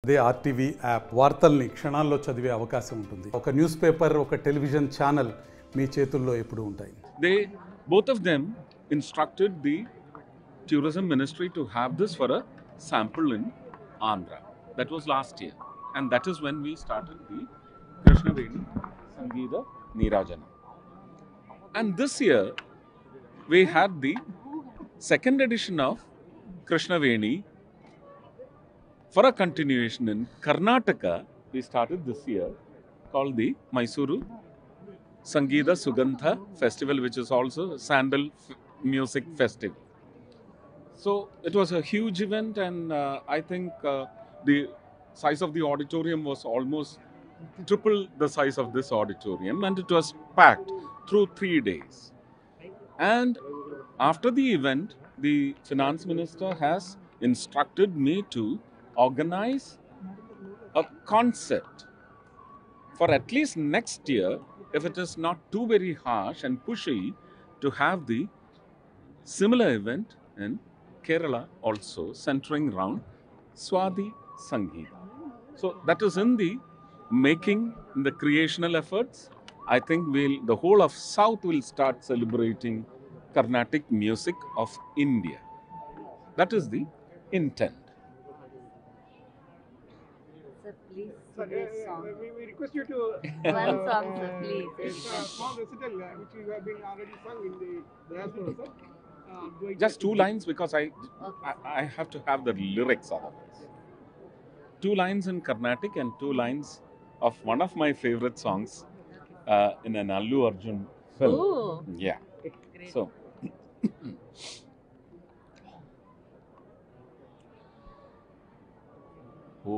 అదే RTV app వార్తల్ని క్షణాల్లో చదివే అవకాశం ఉంటుంది. ఒక న్యూస్ పేపర్, ఒక టెలివిజన్ ఛానల్ మీ చేతుల్లో ఎప్పుడూ ఉంటాయి. Both of them instructed the tourism ministry to have this for a sample in Andhra. That was last year, and that is when we started the Krishnaveni Sangeeta Neerajana. And this year we had the second edition of Krishnaveni for a continuation in Karnataka. We started this year called the Mysuru Sangeeta Sugandha Festival, which is also a sandal music festival. So it was a huge event, and I think the size of the auditorium was almost triple the size of this auditorium, and it was packed through 3 days. And after the event, the finance minister has instructed me to organize a concert for at least next year, if it is not too very harsh and pushy, to have the similar event in Kerala also, centering around Swadi Sangeeta. So that is in the making, in the creational efforts. I think the whole of South will start celebrating Carnatic music of India. That is the intent. Sir, please sing a song. We request you to One song, sir, please. a small recital which you have been already sung in the diaspora, sir. Just 2 lines, because I have to have the lyrics otherwise. 2 lines in Carnatic and 2 lines of one of my favorite songs in an Allu Arjun film. Oh, Yeah. great. So,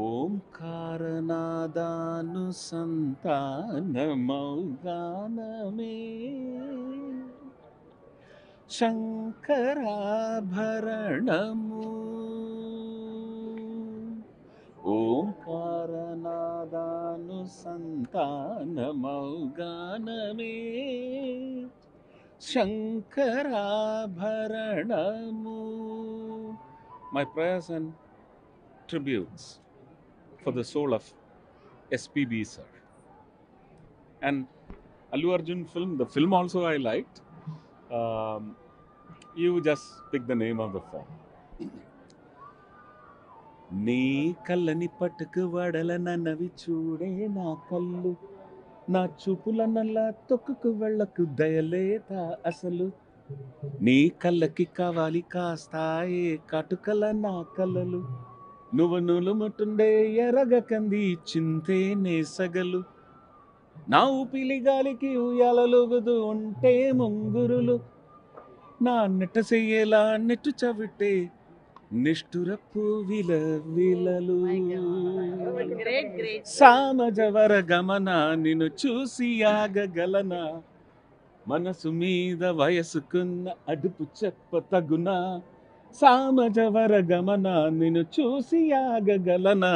ఓంకారనాదానుసంతానమౌగానమే శంకరాభరణము. ఓంకారనాదానుసంతానమౌగానమే శంకరాభరణము. My prayers and tributes for the soul of SPB sir. And Allu Arjun film, the film also I liked. You just pick the name of the film. నీ కళ్ళని పట్టుకు వడల నవి చూడే నా కళ్ళు, నా చూపుల నల్లా తొక్కుకు వెళ్ళకు దయలేత అసలు, నీ కళ్ళకి కావాలి కాస్తాయే కాటుకల నా కలలు, నువ్వు నులుముటుండే ఎరగ కంది చింతే నేసగలు, నా ఊపిలి గాలికి ఉయ్యాలలుగుదు ఉంటే ముంగురులు, నా నెట్ట చెయ్యేలా నెట్టు చవిట్టే నిష్ఠురపు విలవిలలు. Great, great. సామజవర గమన నిన్ను చూసి ఆగగలనా, మనసు మీద వయసుకున్న అడుపు చెప్ప తగునా, సామజవర గమన నిన్ను చూసి ఆగగలనా,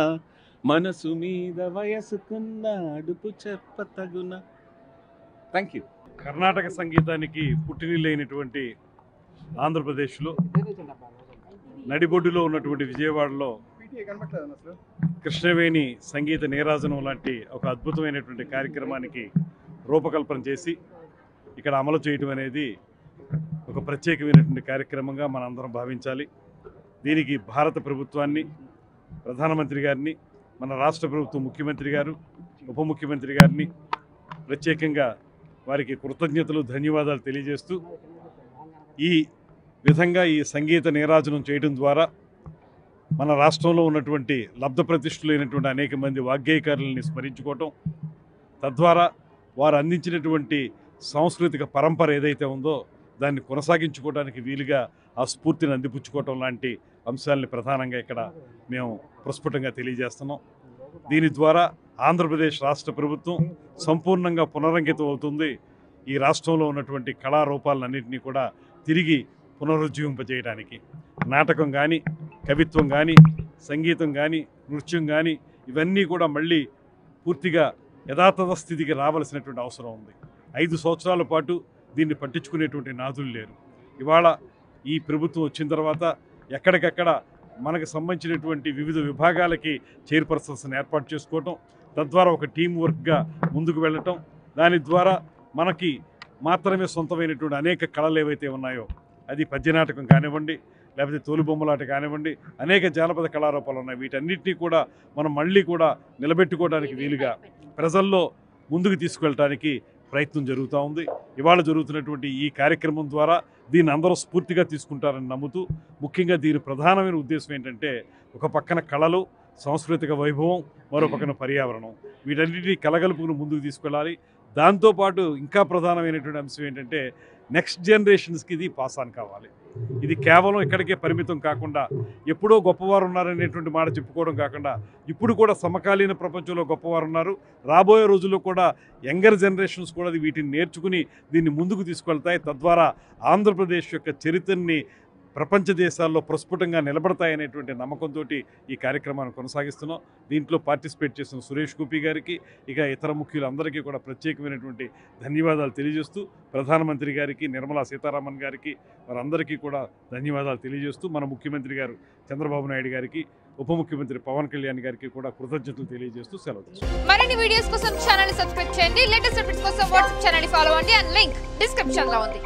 మనసు మీద వయసుకున్న అడుపు చెప్ప తగునా. Thank you. కర్ణాటక సంగీతానికి పుట్టినిల్లైనటువంటి ఆంధ్రప్రదేశ్లో నడిబొడ్డులో ఉన్నటువంటి విజయవాడలో కృష్ణవేణి సంగీత నీరాజనం లాంటి ఒక అద్భుతమైనటువంటి కార్యక్రమానికి రూపకల్పన చేసి ఇక్కడ అమలు చేయడం అనేది ఒక ప్రత్యేకమైనటువంటి కార్యక్రమంగా మనందరం భావించాలి. దీనికి భారత ప్రభుత్వాన్ని, ప్రధానమంత్రి గారిని, మన రాష్ట్ర ప్రభుత్వం ముఖ్యమంత్రి గారు, ఉప ముఖ్యమంత్రి గారిని ప్రత్యేకంగా వారికి కృతజ్ఞతలు, ధన్యవాదాలు తెలియజేస్తూ ఈ విధంగా ఈ సంగీత నీరాజనం చేయడం ద్వారా మన రాష్ట్రంలో ఉన్నటువంటి లబ్ధ ప్రతిష్ఠులైనటువంటి అనేక మంది వాగ్గేయకారులని స్మరించుకోవటం, తద్వారా వారు అందించినటువంటి సాంస్కృతిక పరంపర ఏదైతే ఉందో దాన్ని కొనసాగించుకోవడానికి వీలుగా ఆ స్ఫూర్తిని అందిపుచ్చుకోవటం లాంటి అంశాలని ప్రధానంగా ఇక్కడ మేము ప్రస్ఫుటంగా తెలియజేస్తున్నాం. దీని ద్వారా ఆంధ్రప్రదేశ్ రాష్ట్ర ప్రభుత్వం సంపూర్ణంగా పునరంకితం అవుతుంది. ఈ రాష్ట్రంలో ఉన్నటువంటి కళారూపాలన్నింటినీ కూడా తిరిగి పునరుజ్జీవింపజేయడానికి నాటకం కానీ, కవిత్వం కానీ, సంగీతం కానీ, నృత్యం కానీ ఇవన్నీ కూడా మళ్ళీ పూర్తిగా యథాతథ స్థితికి రావాల్సినటువంటి అవసరం ఉంది. 5 సంవత్సరాల పాటు దీన్ని పట్టించుకునేటువంటి నాదులు లేరు. ఇవాళ ఈ ప్రభుత్వం వచ్చిన తర్వాత ఎక్కడికక్కడ మనకు సంబంధించినటువంటి వివిధ విభాగాలకి చైర్పర్సన్స్ని ఏర్పాటు చేసుకోవటం, తద్వారా ఒక టీం వర్క్గా ముందుకు వెళ్ళటం, దాని ద్వారా మనకి మాత్రమే సొంతమైనటువంటి అనేక కళలు ఏవైతే ఉన్నాయో, అది పద్యనాటకం కానివ్వండి, లేకపోతే తోలుబొమ్మలాట కానివ్వండి, అనేక జానపద కళారూపాలు ఉన్నాయి. వీటన్నిటినీ కూడా మనం మళ్ళీ కూడా నిలబెట్టుకోవడానికి వీలుగా ప్రజల్లో ముందుకు తీసుకువెళ్ళటానికి ప్రయత్నం జరుగుతూ ఉంది. ఇవాళ జరుగుతున్నటువంటి ఈ కార్యక్రమం ద్వారా దీన్ని అందరూ స్ఫూర్తిగా తీసుకుంటారని నమ్ముతూ, ముఖ్యంగా దీని ప్రధానమైన ఉద్దేశం ఏంటంటే, ఒక పక్కన కళలు, సాంస్కృతిక వైభవం, మరో పక్కన పర్యావరణం, వీటన్నిటినీ కలగలుపుకుని ముందుకు తీసుకెళ్ళాలి. దాంతోపాటు ఇంకా ప్రధానమైనటువంటి అంశం ఏంటంటే, నెక్స్ట్ జనరేషన్స్కి ఇది పాస్ ఆన్ కావాలి. ఇది కేవలం ఇక్కడికే పరిమితం కాకుండా, ఎప్పుడో గొప్పవారు ఉన్నారనేటువంటి మాట చెప్పుకోవడం కాకుండా, ఇప్పుడు కూడా సమకాలీన ప్రపంచంలో గొప్పవారు ఉన్నారు. రాబోయే రోజుల్లో కూడా యంగర్ జనరేషన్స్ కూడా వీటిని నేర్చుకుని దీన్ని ముందుకు తీసుకెళ్తాయి. తద్వారా ఆంధ్రప్రదేశ్ యొక్క చరిత్రని ప్రపంచ దేశాల్లో ప్రస్ఫుటంగా నిలబడతాయనేటువంటి నమ్మకంతో ఈ కార్యక్రమాన్ని కొనసాగిస్తున్నాం. దీంట్లో పార్టిసిపేట్ చేసిన సురేష్ గోపి గారికి, ఇక ఇతర ముఖ్యులందరికీ కూడా ప్రత్యేకమైనటువంటి ధన్యవాదాలు తెలియజేస్తూ, ప్రధానమంత్రి గారికి, నిర్మలా సీతారామన్ గారికి, వారందరికీ కూడా ధన్యవాదాలు తెలియజేస్తూ, మన ముఖ్యమంత్రి గారు చంద్రబాబు నాయుడు గారికి, ఉప ముఖ్యమంత్రి పవన్ కళ్యాణ్ గారికి కూడా కృతజ్ఞతలు తెలియజేస్తూ సెలవు తీసుకుంటాం. మరిన్ని వీడియోస్ కోసం ఛానల్ సబ్స్క్రైబ్ చేయండి. లేటెస్ట్ అప్డేట్స్ కోసం వాట్సాప్ ఛానల్ ఫాలో అవ్వండి. అండ్ లింక్ డిస్క్రిప్షన్ లో ఉంది.